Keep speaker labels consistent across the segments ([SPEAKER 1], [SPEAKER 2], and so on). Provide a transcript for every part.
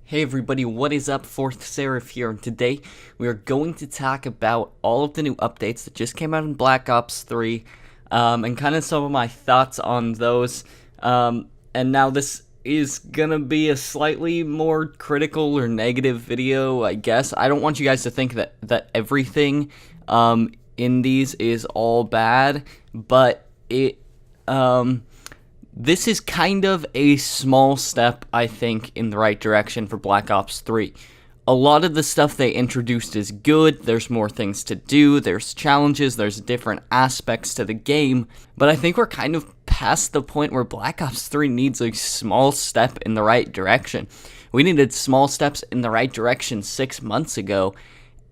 [SPEAKER 1] Hey everybody, what is up? Fourth Seraph here, and today we are going to talk about all of the new updates that just came out in Black Ops 3, and kind of some of my thoughts on those. And now this is gonna be a slightly more critical or negative video, I guess. I don't want you guys to think that everything in these is all bad, but this is kind of a small step, I think, in the right direction for Black Ops 3. A lot of the stuff they introduced is good, there's more things to do, there's challenges, there's different aspects to the game, but I think we're kind of past the point where Black Ops 3 needs a small step in the right direction. We needed small steps in the right direction 6 months ago,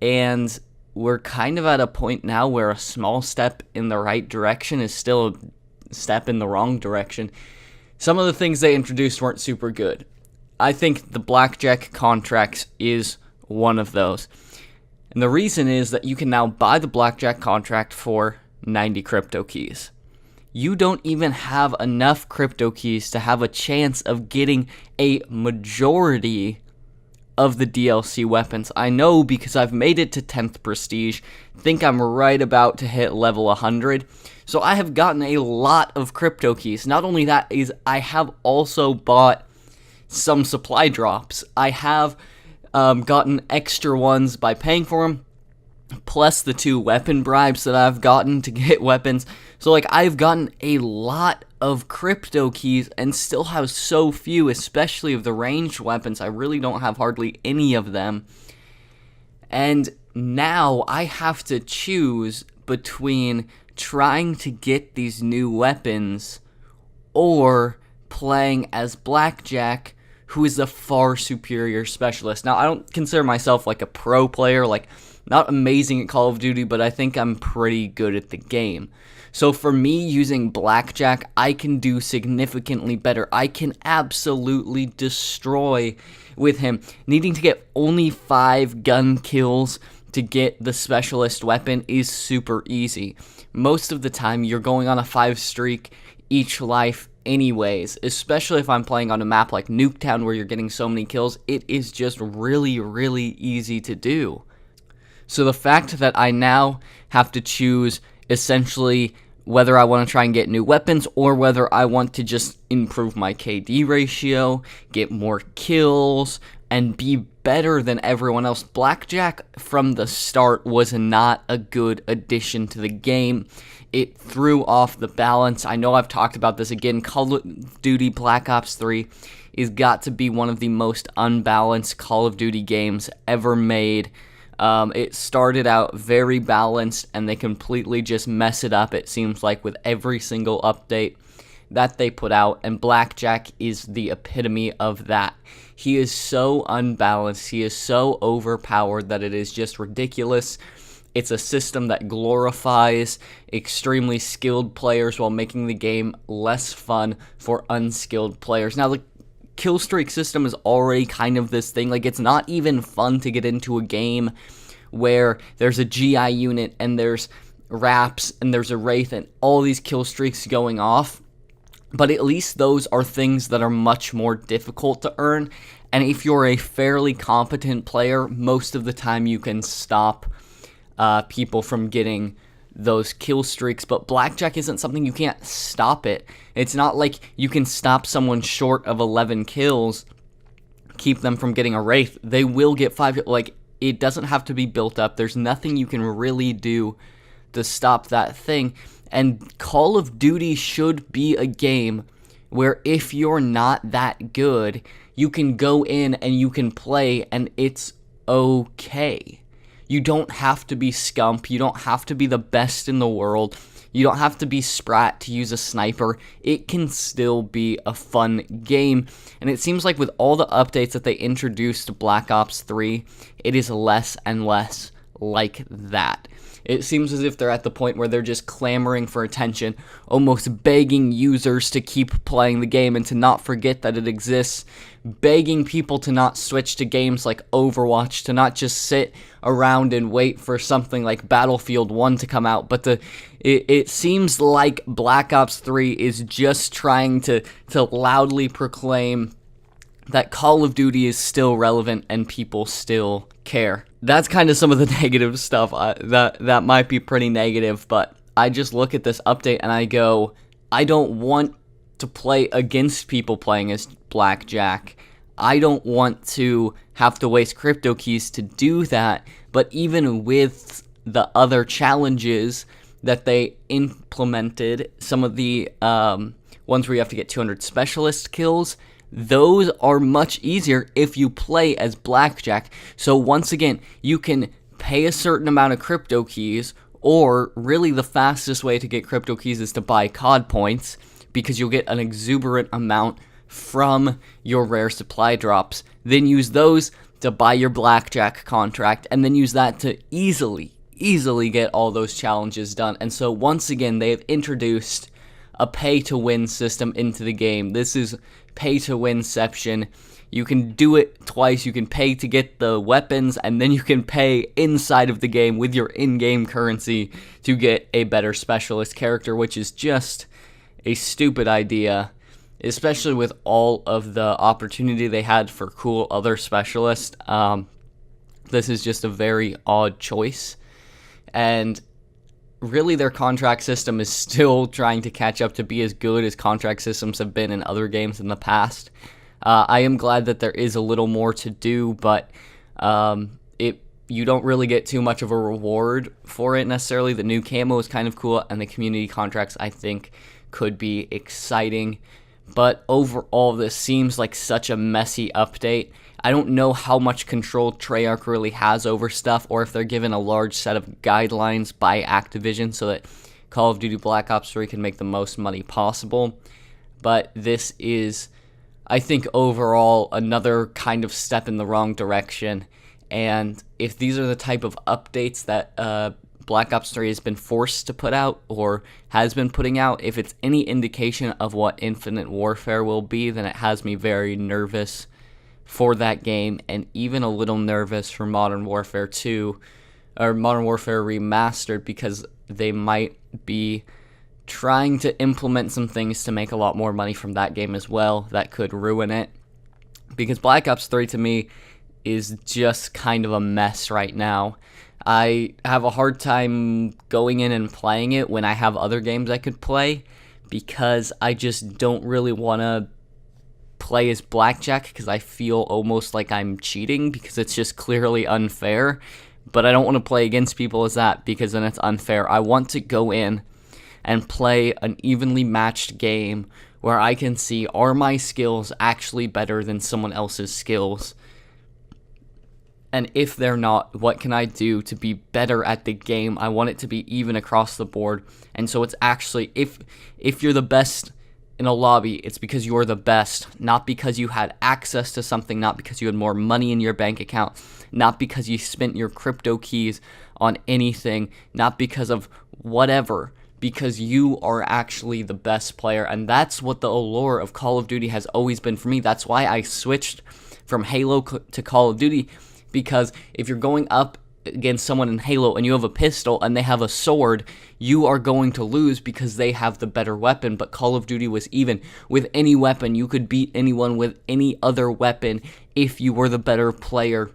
[SPEAKER 1] and we're kind of at a point now where a small step in the right direction is still a step in the wrong direction. Some of the things they introduced weren't super good. I think the blackjack contracts is one of those. And the reason is that you can now buy the blackjack contract for 90 crypto keys. You don't even have enough crypto keys to have a chance of getting a majority of the DLC weapons. I know because I've made it to 10th prestige, think I'm right about to hit level 100, so I have gotten a lot of crypto keys. Not only that, is I have also bought some supply drops. I have gotten extra ones by paying for them, plus the 2 weapon bribes that I've gotten to get weapons. So like, I've gotten a lot of crypto keys and still have so few, especially of the ranged weapons. I really don't have hardly any of them. And now I have to choose between trying to get these new weapons or playing as Blackjack, who is a far superior specialist. Now, I don't consider myself like a pro player, like not amazing at Call of Duty, but I think I'm pretty good at the game. So for me, using Blackjack, I can do significantly better. I can absolutely destroy with him. Needing to get only 5 gun kills to get the specialist weapon is super easy. Most of the time, you're going on a 5 streak each life anyways, especially if I'm playing on a map like Nuketown where you're getting so many kills. It is just really, really easy to do. So the fact that I now have to choose essentially whether I want to try and get new weapons or whether I want to just improve my KD ratio, get more kills, and be better than everyone else. Blackjack from the start was not a good addition to the game. It threw off the balance. I know I've talked about this again. Call of Duty Black Ops 3 is got to be one of the most unbalanced Call of Duty games ever made. It started out very balanced, and they completely just mess it up, it seems like, with every single update that they put out, and Blackjack is the epitome of that. He is so unbalanced, he is so overpowered that it is just ridiculous. It's a system that glorifies extremely skilled players while making the game less fun for unskilled players. Now, the kill streak system is already kind of this thing. Like, it's not even fun to get into a game where there's a GI unit and there's Raps and there's a Wraith and all these kill streaks going off. But at least those are things that are much more difficult to earn. And if you're a fairly competent player, most of the time you can stop people from getting those kill streaks. But Blackjack isn't something you can't stop it. It's not like you can stop someone short of 11 kills, keep them from getting a Wraith. They will get 5. Like, it doesn't have to be built up. There's nothing you can really do to stop that thing. And Call of Duty should be a game where if you're not that good, you can go in and you can play and it's okay. You don't have to be Scump. You don't have to be the best in the world. You don't have to be Sprat to use a sniper. It can still be a fun game. And it seems like with all the updates that they introduced to Black Ops 3, it is less and less like that. It seems as if they're at the point where they're just clamoring for attention, almost begging users to keep playing the game and to not forget that it exists, begging people to not switch to games like Overwatch, to not just sit around and wait for something like Battlefield 1 to come out, but it seems like Black Ops 3 is just trying to loudly proclaim that Call of Duty is still relevant and people still care. That's kind of some of the negative stuff. That might be pretty negative, but I just look at this update and I go, I don't want to play against people playing as Blackjack. I don't want to have to waste crypto keys to do that, but even with the other challenges that they implemented, some of the ones where you have to get 200 specialist kills, those are much easier if you play as Blackjack. So once again, you can pay a certain amount of crypto keys, or really the fastest way to get crypto keys is to buy COD points, because you'll get an exuberant amount from your rare supply drops. Then use those to buy your Blackjack contract, and then use that to easily get all those challenges done. And so once again, they have introduced a pay-to-win system into the game. This is pay to win-ception. You can do it twice. You can pay to get the weapons, and then you can pay inside of the game with your in-game currency to get a better specialist character, which is just a stupid idea, especially with all of the opportunity they had for cool other specialists. This is just a very odd choice, and really their contract system is still trying to catch up to be as good as contract systems have been in other games in the past. I am glad that there is a little more to do, but you don't really get too much of a reward for it necessarily. The new camo is kind of cool, and the community contracts, I think, could be exciting. But overall, this seems like such a messy update. I don't know how much control Treyarch really has over stuff, or if they're given a large set of guidelines by Activision so that Call of Duty Black Ops 3 can make the most money possible. But this is, I think, overall another kind of step in the wrong direction. And if these are the type of updates that Black Ops 3 has been forced to put out, or has been putting out, if it's any indication of what Infinite Warfare will be, then it has me very nervous for that game, and even a little nervous for Modern Warfare 2, or Modern Warfare Remastered, because they might be trying to implement some things to make a lot more money from that game as well that could ruin it. Because Black Ops 3 to me is just kind of a mess right now. I have a hard time going in and playing it when I have other games I could play, because I just don't really want to play as Blackjack, because I feel almost like I'm cheating, because it's just clearly unfair. But I don't want to play against people as that, because then it's unfair. I want to go in and play an evenly matched game where I can see, are my skills actually better than someone else's skills? And if they're not, what can I do to be better at the game? I want it to be even across the board. And so it's actually, if you're the best in a lobby, it's because you're the best, not because you had access to something, not because you had more money in your bank account, not because you spent your crypto keys on anything, not because of whatever, because you are actually the best player. And that's what the allure of Call of Duty has always been for me. That's why I switched from Halo to Call of Duty, because if you're going up against someone in Halo and you have a pistol and they have a sword, you are going to lose because they have the better weapon. But Call of Duty was even. With any weapon, you could beat anyone with any other weapon if you were the better player.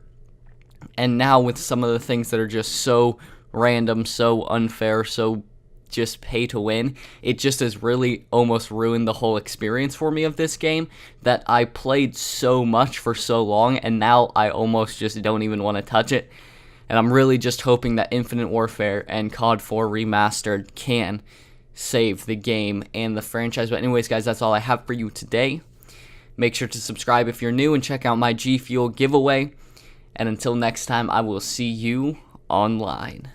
[SPEAKER 1] And now with some of the things that are just so random, so unfair, so just pay to win, it just has really almost ruined the whole experience for me of this game, that I played so much for so long, and now I almost just don't even want to touch it. And I'm really just hoping that Infinite Warfare and COD 4 Remastered can save the game and the franchise. But anyways, guys, that's all I have for you today. Make sure to subscribe if you're new, and check out my G Fuel giveaway. And until next time, I will see you online.